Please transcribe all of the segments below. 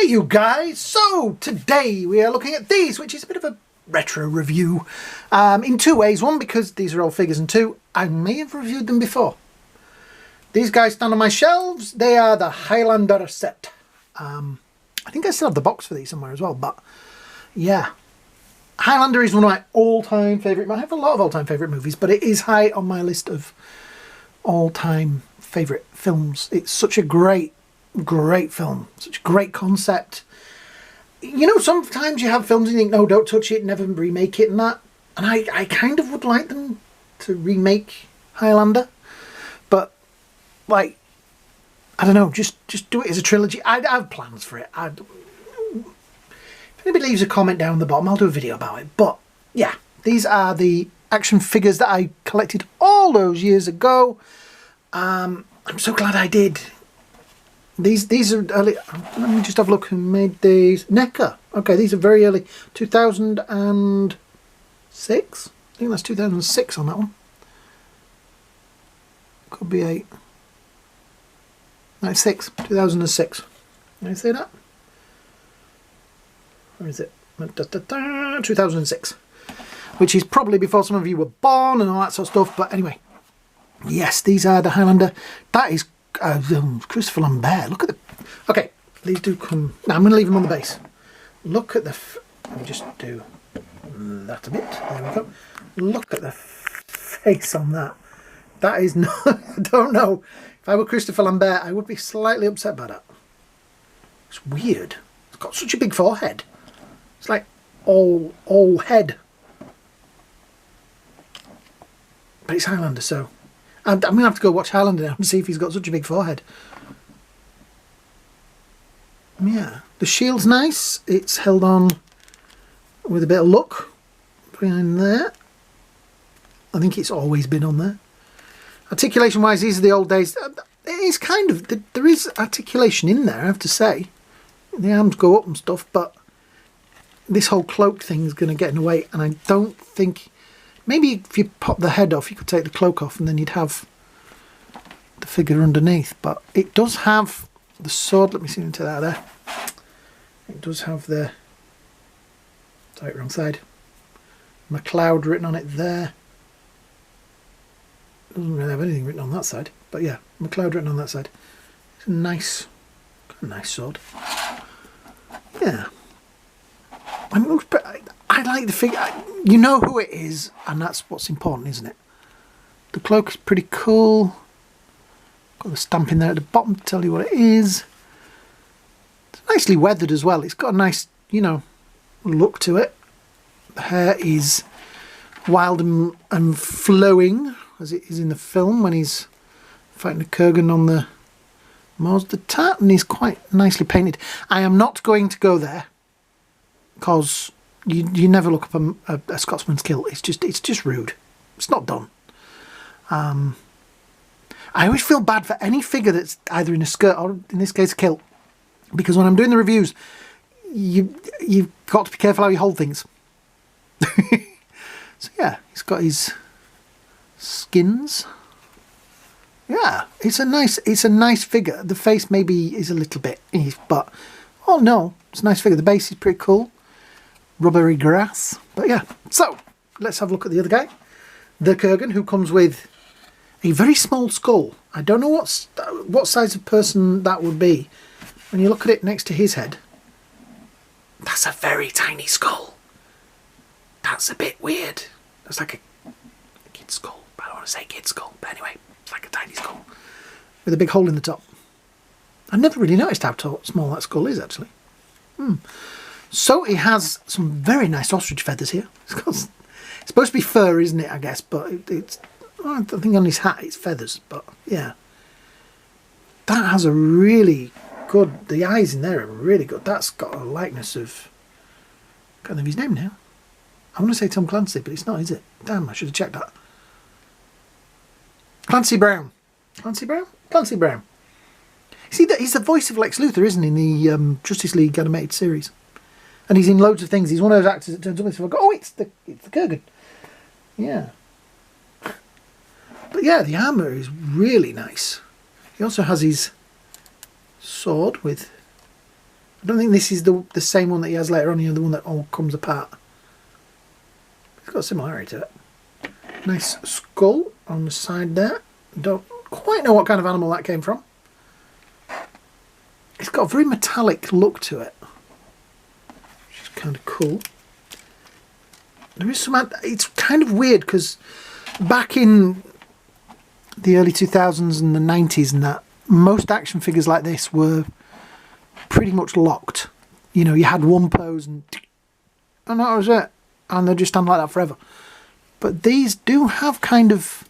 Hey you guys, so today we are looking at these, which is a bit of a retro review in two ways. One, because these are all figures, and two, I may have reviewed them before. These guys stand on my shelves. They are the Highlander set. I think I still have the box for these somewhere as well, but yeah. Highlander is one of my all-time favourite, I have a lot of all-time favourite movies, but it is high on my list of all-time favourite films. It's such a great film, such a great concept. You know, sometimes you have films and you think, no, don't touch it, never remake it and that. And I kind of would like them to remake Highlander. But, like, I don't know, just do it as a trilogy. I have plans for it. If anybody leaves a comment down the bottom, I'll do a video about it. But, yeah, these are the action figures that I collected all those years ago. I'm so glad I did. These are early. Let me just have a look who made these. Neca. Okay, these are very early. 2006? I think that's 2006 on that one. Could be 8. No, 6. 2006. Can I say that? Where is it? 2006. Which is probably before some of you were born and all that sort of stuff. But anyway. Yes, these are the Highlander. That is Christopher Lambert. Look at the... Okay, these do come... Now, I'm going to leave them on the base. Look at the... Let me just do that a bit. There we go. Look at the face on that. That is not... I don't know. If I were Christopher Lambert, I would be slightly upset by that. It's weird. It's got such a big forehead. It's like all head. But it's Highlander, so... I'm going to have to go watch Highlander now and see if he's got such a big forehead. Yeah. The shield's nice. It's held on with a bit of luck behind there. I think it's always been on there. Articulation-wise, these are the old days. It is kind of... There is articulation in there, I have to say. The arms go up and stuff, but this whole cloak thing is going to get in the way, and I don't think... Maybe if you pop the head off, you could take the cloak off and then you'd have the figure underneath. But it does have the sword. Let me see into that there. It does have the... Sorry, wrong side. Macleod written on it there. Doesn't really have anything written on that side. But yeah, Macleod written on that side. It's a nice sword. Yeah. I mean, I like the figure. You know who it is, and that's what's important, isn't it? The cloak is pretty cool. Got the stamp in there at the bottom to tell you what it is. It's nicely weathered as well. It's got a nice, you know, look to it. The hair is wild and flowing, as it is in the film when he's fighting the Kurgan on the Moors. The tartan is quite nicely painted. I am not going to go there, because... You never look up a Scotsman's kilt. It's just rude. It's not done. I always feel bad for any figure that's either in a skirt or, in this case, a kilt, because when I'm doing the reviews, you've got to be careful how you hold things. So yeah, he's got his skins. Yeah, it's a nice figure. The face maybe is a little bit, but oh no, it's a nice figure. The base is pretty cool. Rubbery grass. But yeah, so let's have a look at the other guy, the Kurgan, who comes with a very small skull. I don't know what size of person that would be. When you look at it next to his head, that's a very tiny skull. That's a bit weird. That's like a kid's skull. I don't want to say kid's skull, but anyway, it's like a tiny skull with a big hole in the top. I never really noticed how small that skull is, actually. So it has some very nice ostrich feathers here. It's supposed to be fur, isn't it, I guess? But it's... I don't think on his hat it's feathers, but yeah. That has a really good... The eyes in there are really good. That's got a likeness of... I can't think of his name now. I want to say Tom Clancy, but it's not, is it? Damn, I should have checked that. Clancy Brown. Clancy Brown? Clancy Brown. See, he's the voice of Lex Luthor, isn't he, in the Justice League animated series? And he's in loads of things. He's one of those actors that turns up and says, oh, it's the Kurgan. Yeah. But yeah, the armour is really nice. He also has his sword with I don't think this is the same one that he has later on, you know, the one that all comes apart. It's got a similarity to it. Nice skull on the side there. Don't quite know what kind of animal that came from. It's got a very metallic look to it, which is kind of cool. There is some... It's kind of weird because back in the early 2000s and the 90s and that, most action figures like this were pretty much locked. You know, you had one pose and that was it. And they'll just stand like that forever. But these do have kind of...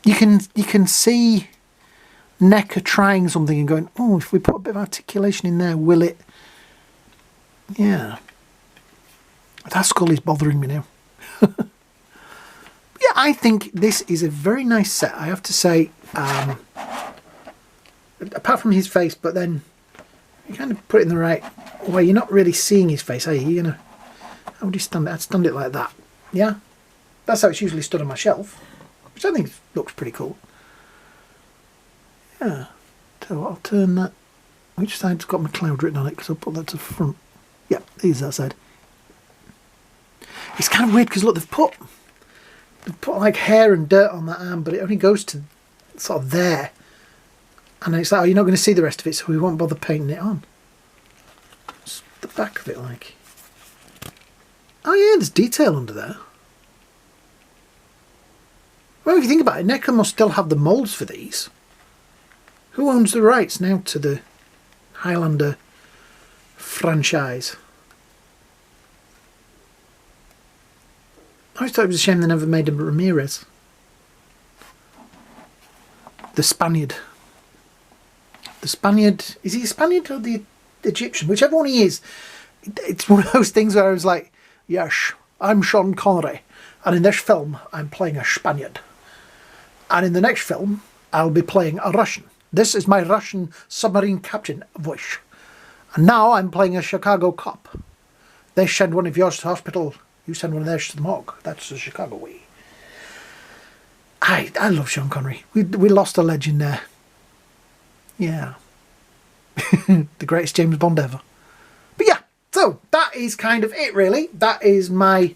You can see Neca trying something and going, oh, if we put a bit of articulation in there, will it... Yeah. That skull is bothering me now. Yeah, I think this is a very nice set, I have to say. Apart from his face, but then you kind of put it in the right way. You're not really seeing his face, are you? You're gonna... How would you stand it? I'd stand it like that. Yeah? That's how it's usually stood on my shelf, which I think looks pretty cool. Yeah. So I'll turn that... Which side's got Macleod written on it? Because I'll put that to the front. Yeah, there's that side. It's kind of weird because look, they've put like hair and dirt on that arm, but it only goes to sort of there. And it's like, oh, you're not going to see the rest of it, so we won't bother painting it on. What's the back of it like? Oh yeah, there's detail under there. Well, if you think about it, Neca must still have the moulds for these. Who owns the rights now to the Highlander franchise? I always thought it was a shame they never made a Ramirez. The Spaniard. The Spaniard... Is he a Spaniard or the Egyptian? Whichever one he is. It's one of those things where I was like, yes, I'm Sean Connery. And in this film, I'm playing a Spaniard. And in the next film, I'll be playing a Russian. This is my Russian submarine captain voice. And now I'm playing a Chicago cop. They send one of yours to hospital... You send one of theirs to the morgue. That's the Chicago way. I love Sean Connery. We lost a legend there. Yeah. The greatest James Bond ever. But yeah, so that is kind of it really. That is my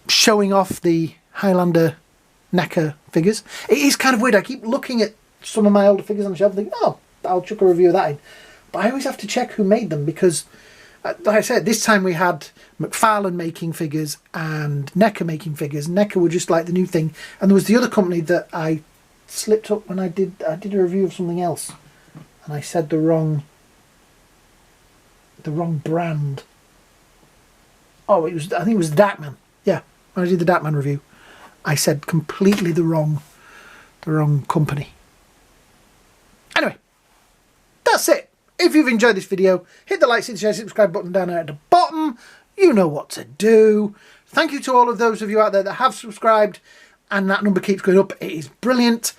showing off the Highlander Neca figures. It is kind of weird. I keep looking at some of my older figures on the shelf and think, oh, I'll chuck a review of that in. But I always have to check who made them because... like I said, this time we had McFarlane making figures and Neca making figures. Neca were just like the new thing. And there was the other company that I slipped up when I did a review of something else. And I said the wrong brand. Oh, I think it was the Darkman. Yeah, when I did the Darkman review, I said completely the wrong company. Anyway, that's it. If you've enjoyed this video, hit the like, share, subscribe button down there at the bottom. You know what to do. Thank you to all of those of you out there that have subscribed, and that number keeps going up. It is brilliant.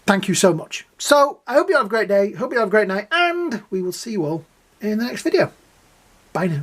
Thank you so much. So, I hope you have a great day, hope you have a great night, and we will see you all in the next video. Bye now.